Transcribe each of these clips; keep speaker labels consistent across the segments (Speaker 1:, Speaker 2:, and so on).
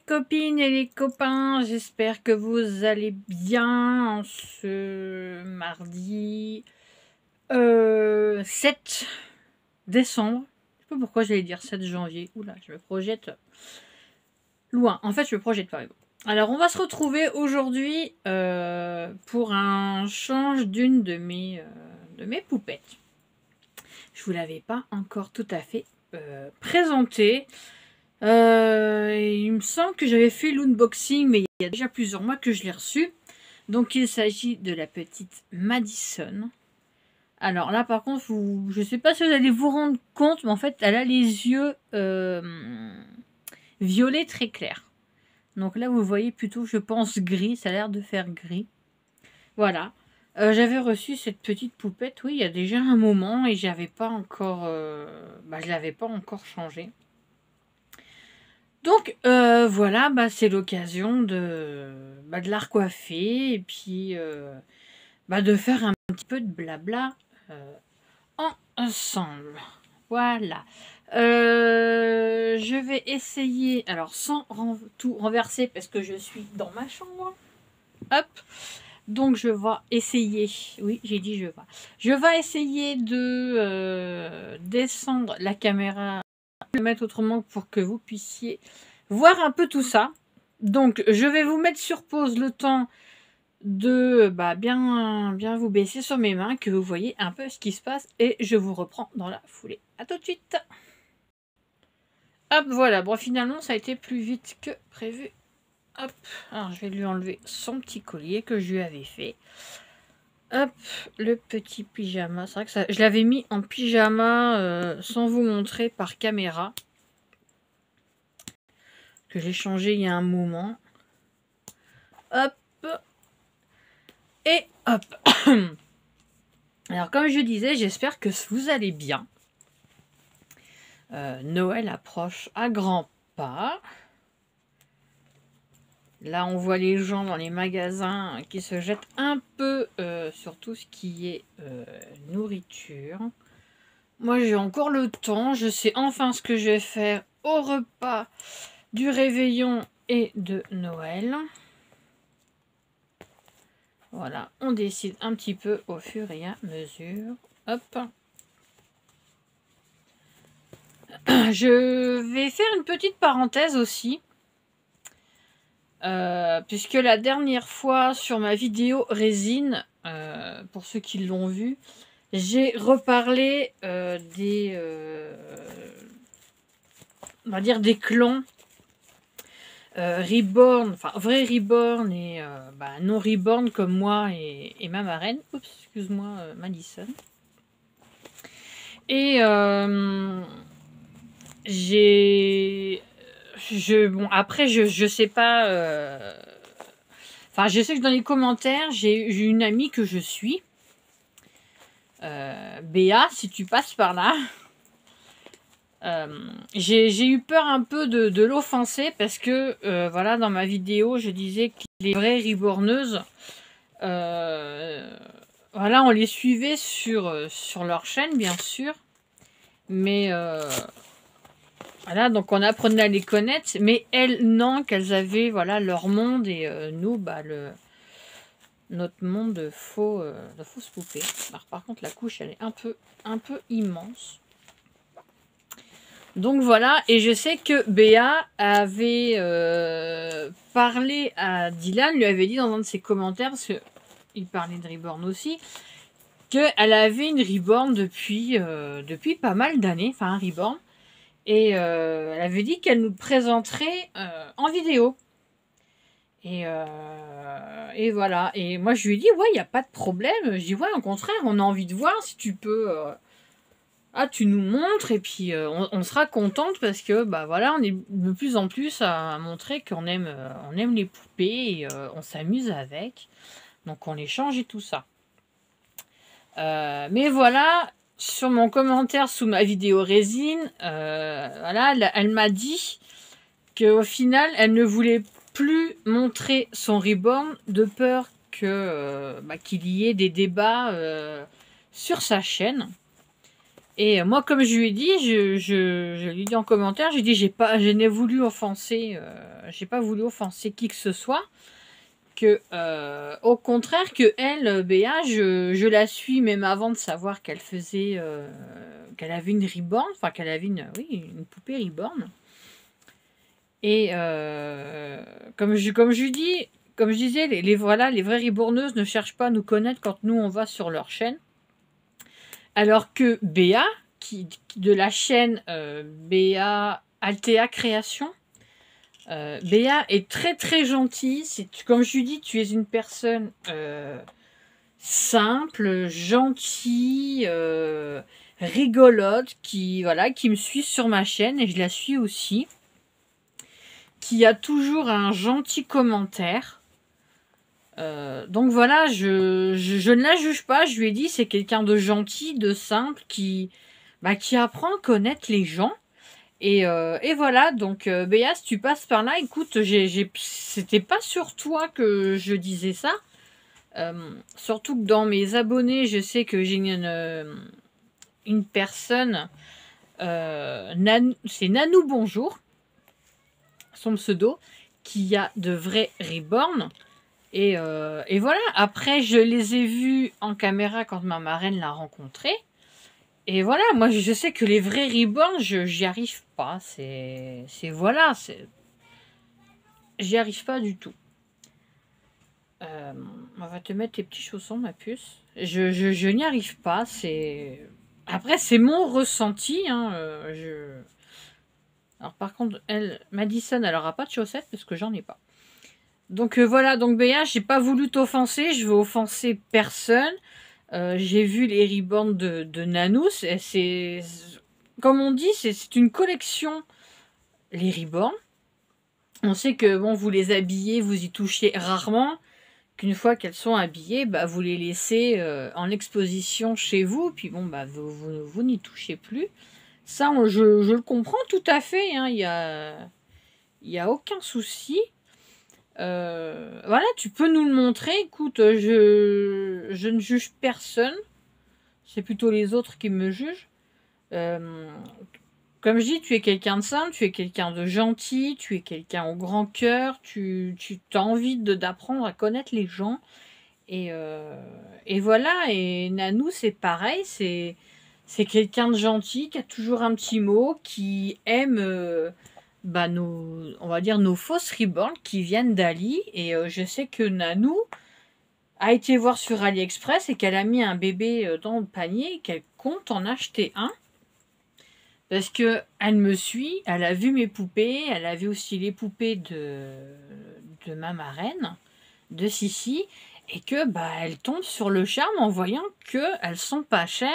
Speaker 1: copines et les copains, j'espère que vous allez bien en ce mardi 7 décembre. Je sais pas pourquoi j'allais dire 7 janvier. Oula, je me projette loin. En fait, je me projette pas. Alors, on va se retrouver aujourd'hui pour un change d'une de mes poupettes. Je vous l'avais pas encore tout à fait présentée. Il me semble que j'avais fait l'unboxing, mais il y a déjà plusieurs mois que je l'ai reçu. Donc il s'agit de la petite Madison. Alors là par contre, je ne sais pas si vous allez vous rendre compte, mais en fait elle a les yeux violets très clairs. Donc là vous voyez plutôt, je pense, gris, ça a l'air de faire gris. Voilà. J'avais reçu cette petite poupette, oui, il y a déjà un moment et j'avais pas encore, je l'avais pas encore changée. Donc voilà, c'est l'occasion de la recoiffer et puis de faire un petit peu de blabla ensemble. Voilà. Je vais essayer, alors sans tout renverser parce que je suis dans ma chambre. Hop. Donc je vais essayer, oui j'ai dit je vais essayer de descendre la caméra, le mettre autrement pour que vous puissiez voir un peu tout ça. Donc je vais vous mettre sur pause le temps de bien vous baisser sur mes mains, que vous voyez un peu ce qui se passe et je vous reprends dans la foulée. A tout de suite. Hop, voilà, bon finalement ça a été plus vite que prévu. Hop, alors je vais lui enlever son petit collier que je lui avais fait. Hop, le petit pyjama. C'est vrai que je l'avais mis en pyjama sans vous montrer par caméra. Que j'ai changé il y a un moment. Hop. Et hop. Alors comme je disais, j'espère que vous allez bien. Noël approche à grands pas. Là, on voit les gens dans les magasins qui se jettent un peu sur tout ce qui est nourriture. Moi, j'ai encore le temps. Je sais enfin ce que je vais faire au repas du réveillon et de Noël. Voilà, on décide un petit peu au fur et à mesure. Hop. Je vais faire une petite parenthèse aussi. Puisque la dernière fois sur ma vidéo résine, pour ceux qui l'ont vu, j'ai reparlé des on va dire des clans reborn, enfin vrai reborn et non reborn comme moi et ma marraine. Oups, excuse-moi, Madison. Et après je sais pas. Enfin, je sais que dans les commentaires, j'ai une amie que je suis. Béa, si tu passes par là. J'ai eu peur un peu de l'offenser parce que, voilà, dans ma vidéo, je disais que les vraies reborneuses, voilà, on les suivait sur leur chaîne, bien sûr. Mais, voilà, donc on apprenait à les connaître. Mais elles, non, qu'elles avaient, voilà, leur monde et nous, notre monde de fausses poupées. Alors, par contre, la couche, elle est un peu immense. Donc voilà, et je sais que Béa avait parlé à Dylan, lui avait dit dans un de ses commentaires, parce qu'il parlait de Reborn aussi, qu'elle avait une Reborn depuis pas mal d'années, enfin un Reborn, et elle avait dit qu'elle nous présenterait en vidéo. Et voilà, et moi je lui ai dit, ouais, il n'y a pas de problème, je dis, ouais, au contraire, on a envie de voir si tu peux... tu nous montres et puis on sera contente parce que voilà, on est de plus en plus à montrer qu'on aime, on aime les poupées et on s'amuse avec. Donc on les change et tout ça. Mais voilà, sur mon commentaire sous ma vidéo résine, voilà, elle m'a dit qu'au final, elle ne voulait plus montrer son reborn de peur que qu'il y ait des débats sur sa chaîne. Et moi, comme je lui ai dit, je lui ai dit en commentaire, j'ai dit, je n'ai voulu offenser, j'ai pas voulu offenser qui que ce soit. Que, au contraire, que elle, Béa, je la suis même avant de savoir qu'elle faisait, qu'elle avait une reborn, enfin qu'elle avait oui, une poupée reborn. Et comme je lui dis, comme je disais, voilà, les vraies reborneuses ne cherchent pas à nous connaître quand nous on va sur leur chaîne. Alors que Béa, de la chaîne Béa Altea Création, Béa est très très gentille. Comme je lui dis, tu es une personne simple, gentille, rigolote, voilà, qui me suit sur ma chaîne et je la suis aussi. Qui a toujours un gentil commentaire. Donc voilà, je ne la juge pas. Je lui ai dit, c'est quelqu'un de gentil, de simple, qui apprend à connaître les gens. Et voilà, donc Béa, si tu passes par là, écoute, c'était pas sur toi que je disais ça. Surtout que dans mes abonnés, je sais que j'ai une personne, c'est Nanou Bonjour, son pseudo, qui a de vrais reborn. Et voilà, après je les ai vus en caméra quand ma marraine l'a rencontré. Et voilà, moi je sais que les vrais reborn, j'y arrive pas. Voilà, j'y arrive pas du tout. On va te mettre tes petits chaussons, ma puce. Je n'y arrive pas. Après, c'est mon ressenti. Hein, Alors par contre, Madison, elle aura pas de chaussettes parce que j'en ai pas. Donc voilà, donc Béa, j'ai pas voulu t'offenser, je veux offenser personne. J'ai vu les reborn de Nanou, c'est comme on dit, c'est une collection, les reborn. On sait que bon, vous les habillez, vous y touchez rarement, qu'une fois qu'elles sont habillées, vous les laissez en exposition chez vous, puis bon, vous n'y touchez plus. Ça, je le comprends tout à fait, hein, il y a aucun souci. Voilà, tu peux nous le montrer. Écoute, je ne juge personne. C'est plutôt les autres qui me jugent. Comme je dis, tu es quelqu'un de simple, tu es quelqu'un de gentil, tu es quelqu'un au grand cœur, tu as envie d'apprendre à connaître les gens. Et voilà, et Nanou, c'est pareil, c'est quelqu'un de gentil, qui a toujours un petit mot, qui aime... on va dire nos fausses reborn qui viennent d'Ali. Et je sais que Nanou a été voir sur AliExpress et qu'elle a mis un bébé dans le panier et qu'elle compte en acheter un. Parce que elle me suit, elle a vu mes poupées, elle a vu aussi les poupées de ma marraine, de Sissi, et que elle tombe sur le charme en voyant qu'elles sont pas chères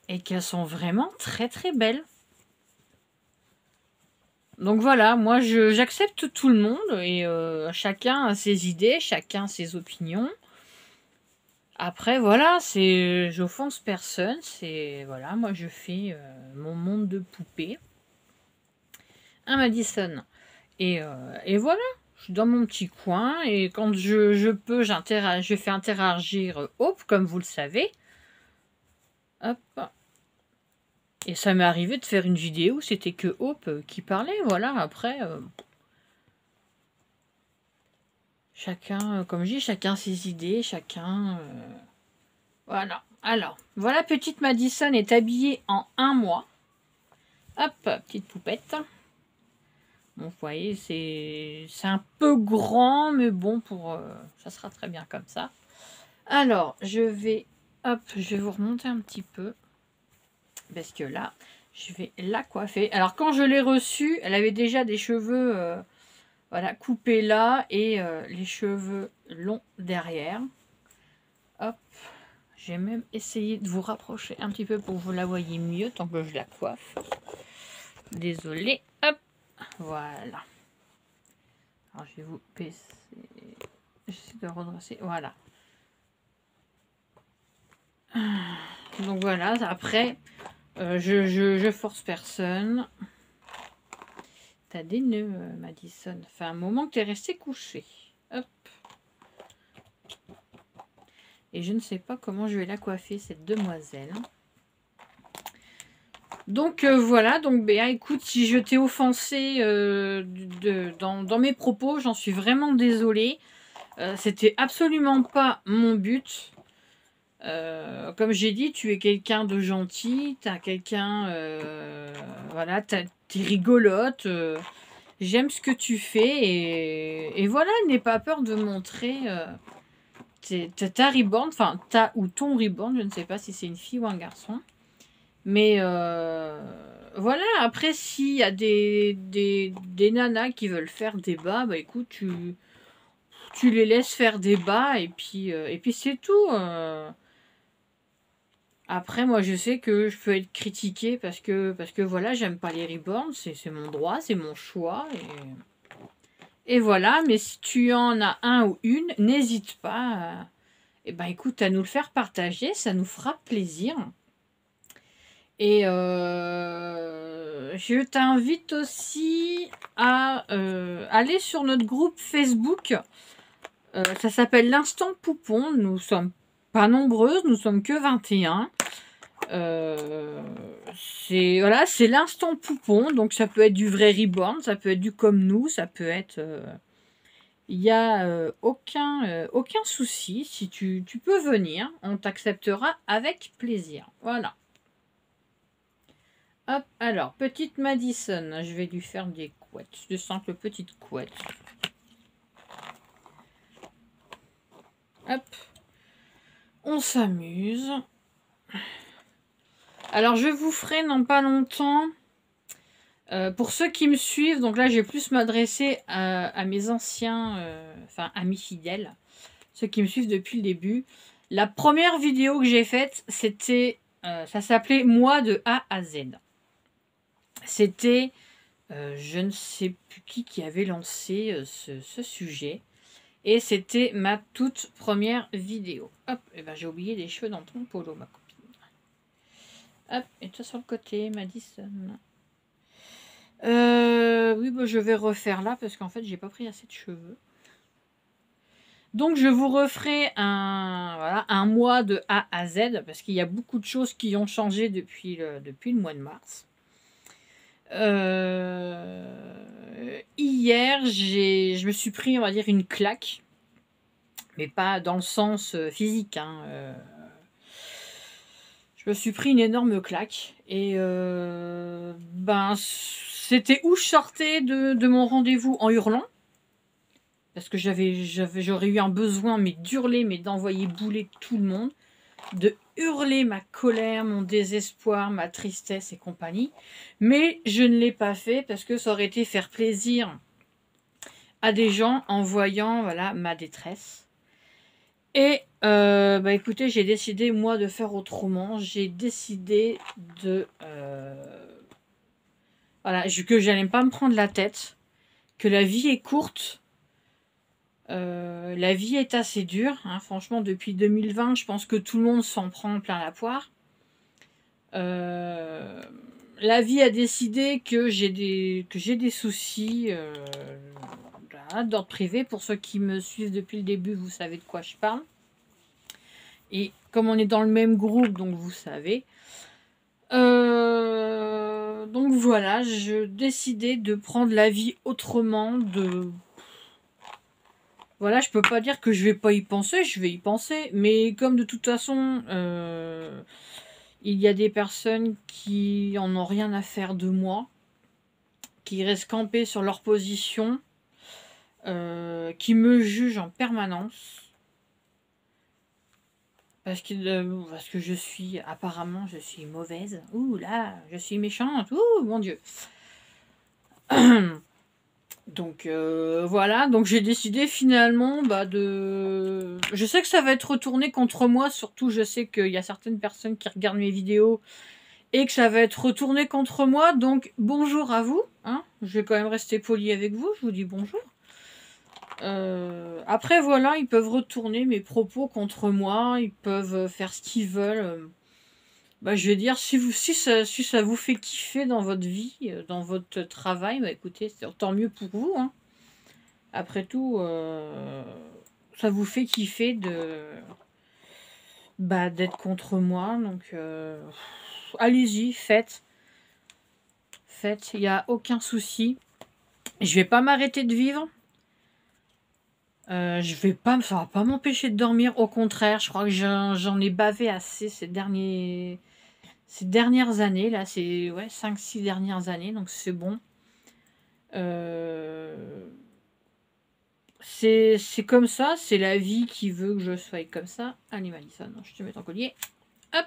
Speaker 1: et qu'elles sont vraiment très très belles. Donc voilà, moi j'accepte tout le monde et chacun a ses idées, chacun ses opinions. Après voilà, j'offense personne, voilà, moi je fais mon monde de poupées. Un Madison. Et voilà, je suis dans mon petit coin et quand je peux, je fais interagir Hope, comme vous le savez. Hop. Et ça m'est arrivé de faire une vidéo, c'était que Hope qui parlait, voilà, après... Chacun, comme je dis, chacun ses idées, chacun... Voilà. Alors, voilà, petite Madison est habillée en 1 mois. Hop, petite poupette. Bon, vous voyez, c'est un peu grand, mais bon, ça sera très bien comme ça. Alors, je vais vous remonter un petit peu. Parce que là, je vais la coiffer. Alors, quand je l'ai reçue, elle avait déjà des cheveux... voilà, coupé là et les cheveux longs derrière. Hop, j'ai même essayé de vous rapprocher un petit peu pour que vous la voyez mieux tant que je la coiffe. Désolée, hop, voilà. Alors je vais vous baisser, j'essaie de redresser, voilà. Donc voilà, après, je force personne. T'as des nœuds, Madison. Ça fait un moment que t'es resté couché. Hop. Et je ne sais pas comment je vais la coiffer, cette demoiselle. Donc voilà, donc Béa, écoute, si je t'ai offensé dans mes propos, j'en suis vraiment désolée. C'était absolument pas mon but. Comme j'ai dit, tu es quelqu'un de gentil, t'as quelqu'un, voilà, t'es rigolote. J'aime ce que tu fais et voilà, n'aie pas peur de montrer ta reborn, enfin ta ou ton reborn, je ne sais pas si c'est une fille ou un garçon. Mais voilà, après s'il y a des nanas qui veulent faire débat, bah écoute, tu les laisses faire débat et puis c'est tout. Après, moi, je sais que je peux être critiquée parce que voilà, j'aime pas les reborns, c'est mon droit, c'est mon choix. Et voilà, mais si tu en as un ou une, n'hésite pas. Eh ben, écoute, à nous le faire partager, ça nous fera plaisir. Et je t'invite aussi à aller sur notre groupe Facebook. Ça s'appelle l'Instant Poupon. Nous sommes pas nombreuses, nous sommes que 21. C'est voilà, c'est l'instant poupon, donc ça peut être du vrai reborn, ça peut être du comme nous, ça peut être. Il n'y a aucun souci. Si tu peux venir, on t'acceptera avec plaisir. Voilà. Hop, alors, petite Madison, je vais lui faire des couettes, de simples petites couettes. Hop, on s'amuse. Alors, je vous ferai dans pas longtemps, pour ceux qui me suivent, donc là, je vais plus m'adresser à mes anciens, enfin, amis fidèles, ceux qui me suivent depuis le début. La première vidéo que j'ai faite, c'était, ça s'appelait « Moi de A à Z ». C'était, je ne sais plus qui avait lancé ce sujet. Et c'était ma toute première vidéo. Hop, et ben j'ai oublié les cheveux dans ton polo, ma copine. Hop, et toi sur le côté, Madison. Oui, bah, je vais refaire là parce qu'en fait, j'ai pas pris assez de cheveux. Donc, je vous referai un mois de A à Z parce qu'il y a beaucoup de choses qui ont changé depuis le mois de mars. Hier, je me suis pris, on va dire, une claque. Mais pas dans le sens physique. Hein, je me suis pris une énorme claque. Et ben, c'était où je sortais de mon rendez-vous en hurlant. Parce que j'aurais eu un besoin, mais d'hurler, mais d'envoyer bouler tout le monde. De hurler ma colère, mon désespoir, ma tristesse et compagnie. Mais je ne l'ai pas fait parce que ça aurait été faire plaisir à des gens en voyant voilà, ma détresse. Et bah écoutez, j'ai décidé moi de faire autrement. J'ai décidé de voilà, que j'allais pas me prendre la tête, que la vie est courte. La vie est assez dure, hein. Franchement, depuis 2020, je pense que tout le monde s'en prend plein la poire. La vie a décidé que j'ai des soucis d'ordre privé. Pour ceux qui me suivent depuis le début, vous savez de quoi je parle. Et comme on est dans le même groupe, donc vous savez. Donc voilà, je décidais de prendre la vie autrement. Voilà, je peux pas dire que je vais pas y penser, je vais y penser. Mais comme de toute façon, il y a des personnes qui en ont rien à faire de moi, qui restent campées sur leur position, qui me jugent en permanence. Parce que je suis, apparemment, je suis mauvaise. Ouh là, je suis méchante. Ouh, mon Dieu. Donc, voilà. Donc, j'ai décidé finalement de... Je sais que ça va être retourné contre moi. Surtout, je sais qu'il y a certaines personnes qui regardent mes vidéos et que ça va être retourné contre moi. Donc, bonjour à vous. Hein. Je vais quand même rester poli avec vous. Je vous dis bonjour. Après, voilà, ils peuvent retourner mes propos contre moi, ils peuvent faire ce qu'ils veulent. Bah, je vais dire, si ça vous fait kiffer dans votre vie, dans votre travail, bah écoutez, c'est tant mieux pour vous. Hein. Après tout, ça vous fait kiffer d'être contre moi. Donc, allez-y, faites. fait. Il n'y a aucun souci. Je vais pas m'arrêter de vivre. Ça va pas m'empêcher de dormir. Au contraire, je crois que j'en ai bavé assez ces dernières années. Là, c'est 5-6 dernières années. Donc c'est bon. C'est comme ça. C'est la vie qui veut que je sois comme ça. Allez, Malissa, non, je te mets ton collier. Hop.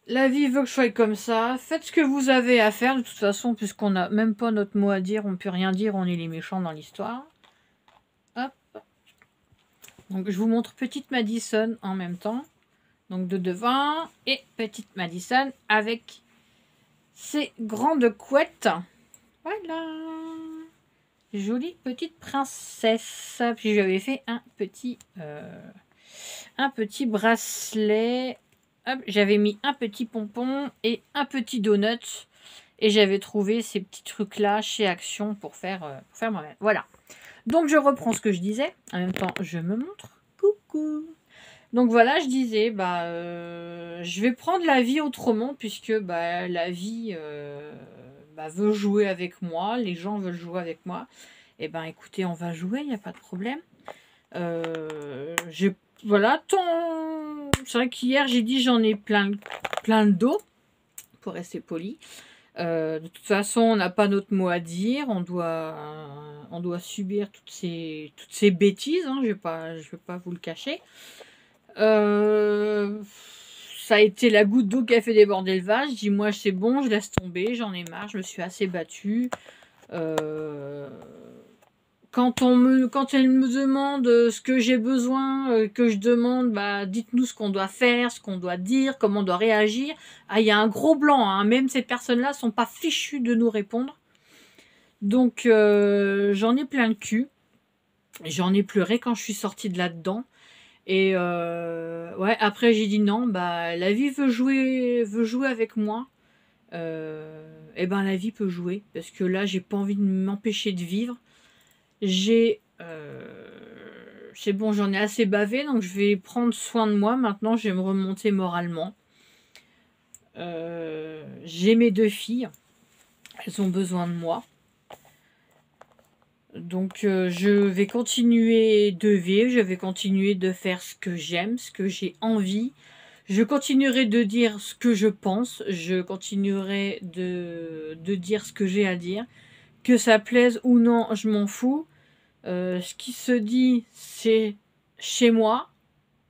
Speaker 1: La vie veut que je sois comme ça. Faites ce que vous avez à faire. De toute façon, puisqu'on n'a même pas notre mot à dire, on ne peut rien dire. On est les méchants dans l'histoire. Hop. Donc, je vous montre petite Madison en même temps. Donc, de devant. Et petite Madison avec ses grandes couettes. Voilà. Jolie petite princesse. Puis, j'avais fait un petit bracelet. J'avais mis un petit pompon et un petit donut. Et j'avais trouvé ces petits trucs-là chez Action pour faire moi-même. Voilà. Donc, je reprends ce que je disais. En même temps, je me montre. Coucou. Donc, voilà, je disais, je vais prendre la vie autrement puisque la vie veut jouer avec moi. Les gens veulent jouer avec moi. Et écoutez, on va jouer, il n'y a pas de problème. Voilà, c'est vrai qu'hier, j'ai dit j'en ai plein le dos, pour rester poli. De toute façon, on n'a pas notre mot à dire. On doit subir toutes ces bêtises. Hein, je vais pas vous le cacher. Ça a été la goutte d'eau qui a fait déborder le vase. Je dis, moi, c'est bon, je laisse tomber. J'en ai marre. Je me suis assez battue. Quand elle me demande ce que j'ai besoin, que je demande, dites-nous ce qu'on doit faire, ce qu'on doit dire, comment on doit réagir. Ah, il y a un gros blanc, hein. Même ces personnes-là sont pas fichues de nous répondre. Donc, j'en ai plein le cul. J'en ai pleuré quand je suis sortie de là-dedans. Et après j'ai dit non, la vie veut jouer avec moi. La vie peut jouer. Parce que là, j'ai pas envie de m'empêcher de vivre. C'est bon, j'en ai assez bavé, donc je vais prendre soin de moi. Maintenant, je vais me remonter moralement. J'ai mes 2 filles. Elles ont besoin de moi. Donc, je vais continuer de vivre. Je vais continuer de faire ce que j'aime, ce que j'ai envie. Je continuerai de dire ce que je pense. Je continuerai de dire ce que j'ai à dire. Que ça plaise ou non, je m'en fous. Ce qui se dit, c'est chez moi.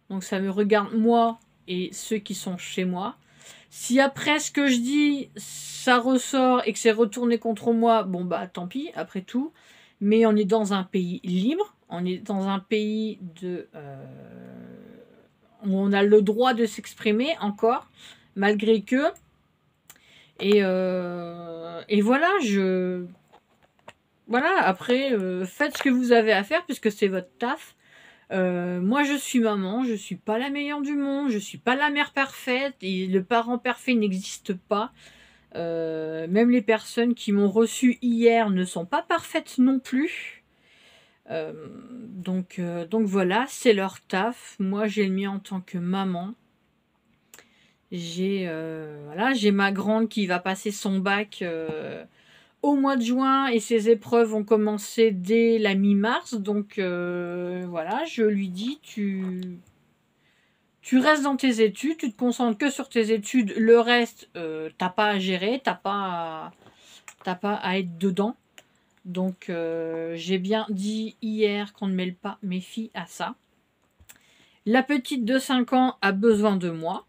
Speaker 1: Donc ça me regarde moi et ceux qui sont chez moi. Si après ce que je dis, ça ressort et que c'est retourné contre moi, tant pis, après tout. Mais on est dans un pays libre. On est dans un pays où on a le droit de s'exprimer encore, malgré que. Et voilà, Voilà, après, faites ce que vous avez à faire puisque c'est votre taf. Moi, je suis maman, je suis pas la meilleure du monde, je suis pas la mère parfaite et le parent parfait n'existe pas. Même les personnes qui m'ont reçu hier ne sont pas parfaites non plus. Donc voilà, c'est leur taf. Moi, j'ai le mien en tant que maman. J'ai ma grande qui va passer son bac au mois de juin et ses épreuves ont commencé dès la mi-mars. Donc je lui dis, tu restes dans tes études, tu te concentres que sur tes études, le reste, t'as pas à gérer, t'as pas à être dedans. Donc j'ai bien dit hier qu'on ne mêle pas mes filles à ça. La petite de 5 ans a besoin de moi.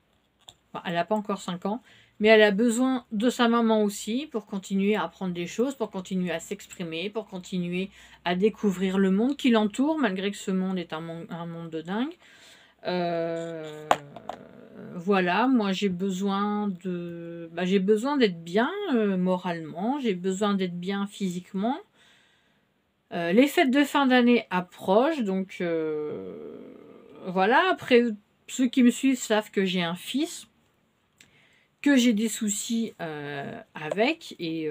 Speaker 1: Enfin, elle n'a pas encore 5 ans. Mais elle a besoin de sa maman aussi pour continuer à apprendre des choses, pour continuer à s'exprimer, pour continuer à découvrir le monde qui l'entoure, malgré que ce monde est un monde de dingue. Voilà, moi j'ai besoin d'être bien moralement, j'ai besoin d'être bien physiquement. Les fêtes de fin d'année approchent, donc voilà. Après, ceux qui me suivent savent que j'ai un fils, que j'ai des soucis avec, et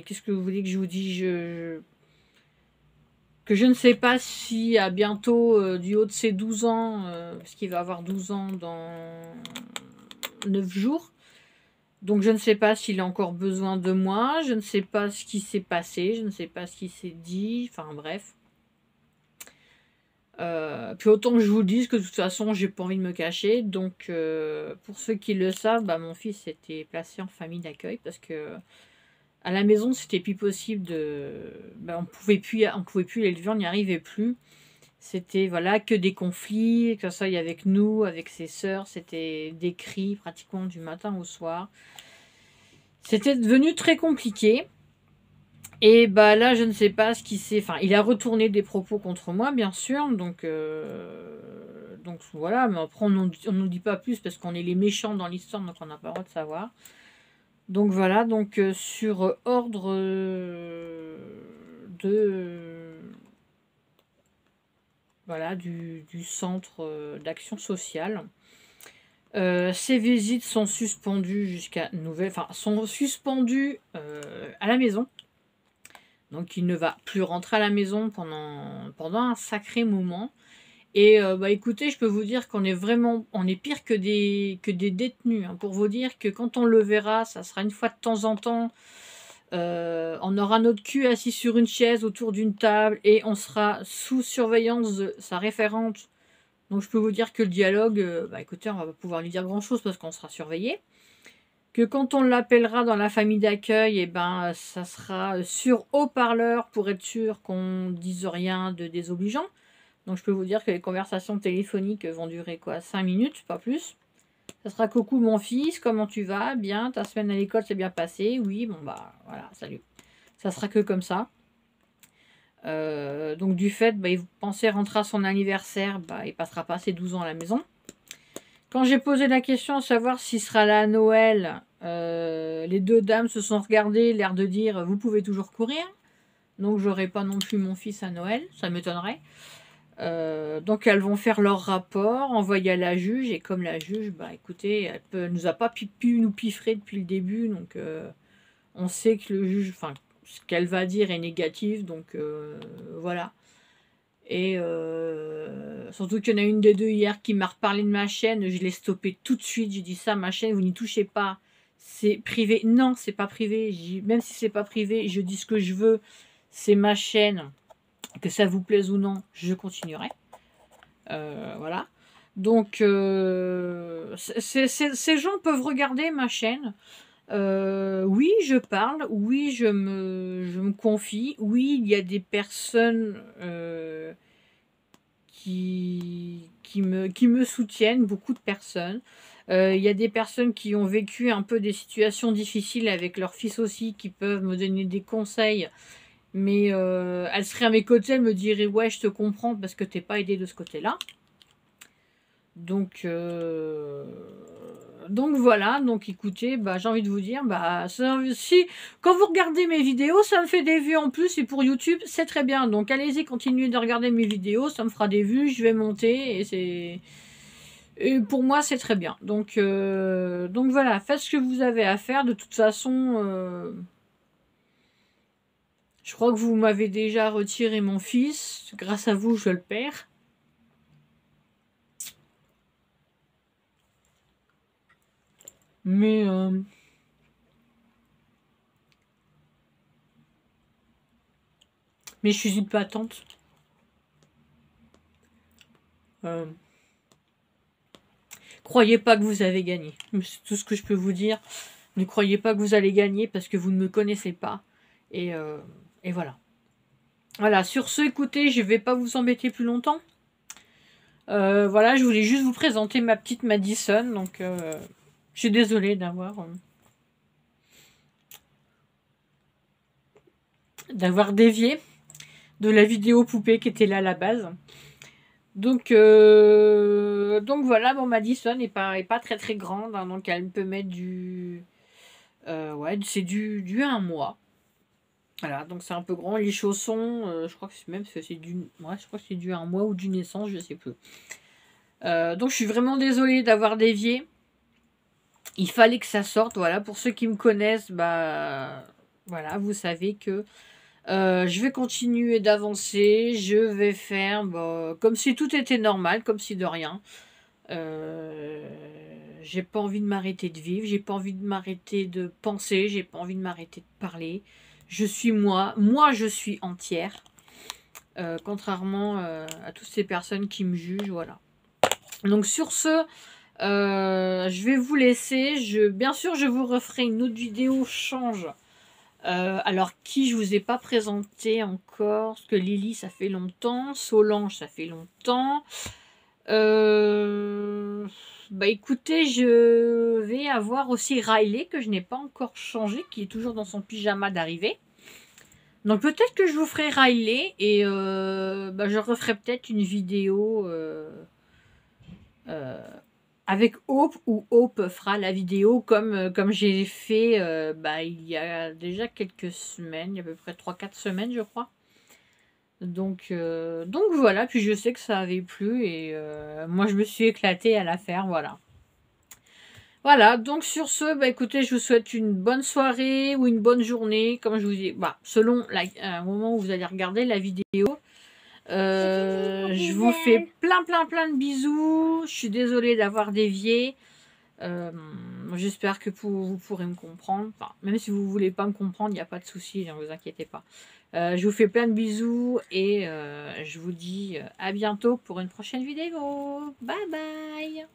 Speaker 1: qu'est-ce que vous voulez que je vous dise, que je ne sais pas si à bientôt, du haut de ses 12 ans, parce qu'il va avoir 12 ans 9 jours. Donc je ne sais pas s'il a encore besoin de moi, je ne sais pas ce qui s'est passé, je ne sais pas ce qui s'est dit, enfin bref. Puis autant que je vous le dise que de toute façon j'ai pas envie de me cacher. Donc pour ceux qui le savent, bah, mon fils était placé en famille d'accueil parce que à la maison c'était plus possible de. Bah, on pouvait plus l'élever, on n'y arrivait plus. C'était voilà que des conflits, que ça soit avec nous, avec ses sœurs, c'était des cris pratiquement du matin au soir. C'était devenu très compliqué. Et bah là, je ne sais pas ce qui s'est. Enfin, il a retourné des propos contre moi, bien sûr. Donc voilà. Mais après, on nous dit pas plus parce qu'on est les méchants dans l'histoire, donc on n'a pas le droit de savoir. Donc voilà. Donc sur ordre de voilà du centre d'action sociale. Ces visites sont suspendues jusqu'à nouvelle. Enfin, sont suspendues à la maison. Donc il ne va plus rentrer à la maison pendant un sacré moment. Et bah écoutez, je peux vous dire qu'on est vraiment, on est pire que des détenus. Hein, pour vous dire que quand on le verra, ça sera une fois de temps en temps. On aura notre cul assis sur une chaise autour d'une table et on sera sous surveillance de sa référente. Donc je peux vous dire que le dialogue, bah écoutez, on va pas pouvoir lui dire grand chose parce qu'on sera surveillé. Que quand on l'appellera dans la famille d'accueil, et ben ça sera sur haut-parleur pour être sûr qu'on ne dise rien de désobligeant. Donc je peux vous dire que les conversations téléphoniques vont durer quoi, 5 minutes, pas plus. Ça sera coucou mon fils, comment tu vas? Bien, ta semaine à l'école s'est bien passée? Oui, bon bah voilà, salut. Ça sera que comme ça. Donc du fait, bah, il pensait rentrer à son anniversaire, bah, il passera pas ses 12 ans à la maison. Quand j'ai posé la question à savoir s'il sera là à Noël, les deux dames se sont regardées, l'air de dire vous pouvez toujours courir. Donc j'aurai pas non plus mon fils à Noël, ça m'étonnerait. Donc elles vont faire leur rapport, envoyer à la juge, et comme la juge, bah écoutez, elle nous a pas pu nous piffrer depuis le début, donc on sait que le juge, enfin ce qu'elle va dire est négatif, donc voilà. Et surtout qu'il y en a une des deux hier qui m'a reparlé de ma chaîne, je l'ai stoppée tout de suite, j'ai dit ça, ma chaîne, vous n'y touchez pas, c'est privé. Non, c'est pas privé, même si c'est pas privé, je dis ce que je veux, c'est ma chaîne, que ça vous plaise ou non, je continuerai. Voilà. Donc, ces gens peuvent regarder ma chaîne. Oui, je parle. Oui, je me confie. Oui, il y a des personnes qui me soutiennent, beaucoup de personnes. Il y a des personnes qui ont vécu un peu des situations difficiles avec leur fils aussi, qui peuvent me donner des conseils. Mais elle serait à mes côtés, elle me dirait ouais, je te comprends parce que t'es pas aidé de ce côté-là. Donc voilà, donc écoutez, bah, j'ai envie de vous dire, bah, si quand vous regardez mes vidéos, ça me fait des vues en plus, et pour YouTube, c'est très bien. Donc allez-y, continuez de regarder mes vidéos, ça me fera des vues, je vais monter, et pour moi, c'est très bien. Donc voilà, faites ce que vous avez à faire. De toute façon, je crois que vous m'avez déjà retiré mon fils. Grâce à vous, je le perds. Mais je suis une patente. Croyez pas que vous avez gagné. C'est tout ce que je peux vous dire. Ne croyez pas que vous allez gagner parce que vous ne me connaissez pas. Et voilà. Voilà, sur ce, écoutez, je vais pas vous embêter plus longtemps. Voilà, je voulais juste vous présenter ma petite Madison. Donc, je suis désolée d'avoir dévié de la vidéo poupée qui était là à la base. Donc voilà, bon, Madison n'est pas très très grande, hein, donc elle peut mettre du... ouais, c'est du 1 mois. Voilà, donc c'est un peu grand. Les chaussons, je crois que c'est même c'est du... Ouais, je crois que c'est du 1 mois ou du naissance, je sais plus. Donc je suis vraiment désolée d'avoir dévié. Il fallait que ça sorte, voilà. Pour ceux qui me connaissent, bah... Voilà, vous savez que... je vais continuer d'avancer, je vais faire bah, comme si tout était normal, comme si de rien. j'ai pas envie de m'arrêter de vivre, j'ai pas envie de m'arrêter de penser, j'ai pas envie de m'arrêter de parler. Je suis moi, je suis entière. Contrairement à toutes ces personnes qui me jugent, voilà. Donc sur ce, je vais vous laisser. Bien sûr, je vous referai une autre vidéo change. Alors qui je vous ai pas présenté encore, parce que Lily ça fait longtemps, Solange ça fait longtemps. Bah écoutez, je vais avoir aussi Riley que je n'ai pas encore changé, qui est toujours dans son pyjama d'arrivée. Donc peut-être que je vous ferai Riley et bah, je referai peut-être une vidéo avec Hope, où Hope fera la vidéo comme j'ai fait bah, il y a déjà quelques semaines, il y a à peu près 3-4 semaines je crois. Donc voilà, puis je sais que ça avait plu et moi je me suis éclatée à la faire, voilà. Voilà, donc sur ce, bah écoutez, je vous souhaite une bonne soirée ou une bonne journée, comme je vous dis, bah, selon un moment où vous allez regarder la vidéo. Je vous fais plein de bisous. Je suis désolée d'avoir dévié. J'espère que vous pourrez me comprendre. Enfin, même si vous ne voulez pas me comprendre, il n'y a pas de souci, ne vous inquiétez pas. Je vous fais plein de bisous et je vous dis à bientôt pour une prochaine vidéo. Bye bye!